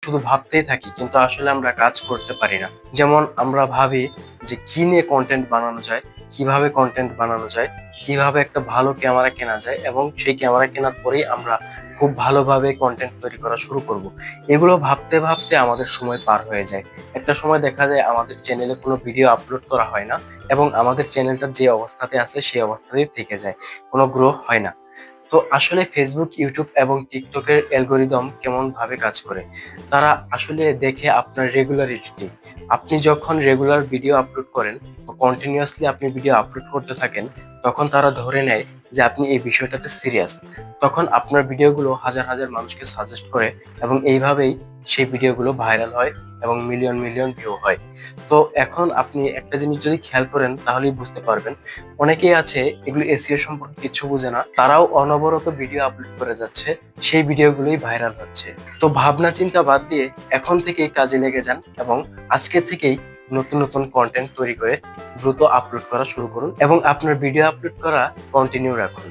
শুধু ভাবতেই থাকি, কিন্তু আসলে আমরা কাজ করতে পারি না। যেমন আমরা ভাবি যে কি নিয়ে কন্টেন্ট বানানো যায়, কিভাবে কন্টেন্ট বানানো যায়, কিভাবে একটা ভালো ক্যামেরা কেনা যায়, এবং সেই ক্যামেরা কেনার পরেই আমরা খুব ভালোভাবে কন্টেন্ট তৈরি করা শুরু করব। এগুলো ভাবতে ভাবতে আমাদের সময় পার হয়ে যায়। একটা সময় দেখা যায় আমাদের চ্যানেলে কোনো ভিডিও আপলোড করা হয় না, এবং আমাদের চ্যানেলটা যে অবস্থাতে আছে সেই অবস্থাতেই থেকে যায়, কোনো গ্রো হয় না। তো আসলে ফেসবুক, ইউটিউব এবং টিকটকের অ্যালগরিদম কেমন ভাবে কাজ করে, তারা আসলে দেখে আপনার রেগুলারিটি। আপনি যখন রেগুলার ভিডিও আপলোড করেন, কন্টিনিউয়াসলি আপনি ভিডিও আপলোড করতে থাকেন, তখন তারা ধরে নেয় যে আপনি এই বিষয়টাতে সিরিয়াস। তখন আপনার ভিডিওগুলো হাজার হাজার মানুষকে সাজেস্ট করে, এবং এইভাবেই সেই ভিডিওগুলো ভাইরাল হয় এবং মিলিয়ন মিলিয়ন ভিউ হয়। তো এখন আপনি একটা জিনিস যদি খেয়াল করেন তাহলেই বুঝতে পারবেন, অনেকেই আছে এগুলো এসইও সম্পর্কে কিছু বোঝে না, তারাও অনবরত ভিডিও আপলোড করে যাচ্ছে, সেই ভিডিওগুলোই ভাইরাল হচ্ছে। তো ভাবনা চিন্তা বাদ দিয়ে এখন থেকেই কাজে লেগে যান, এবং আজকে থেকেই নতুন নতুন কন্টেন্ট তৈরি করে দ্রুত আপলোড করা শুরু করুন, এবং আপনার ভিডিও আপলোড করা কন্টিনিউ রাখুন।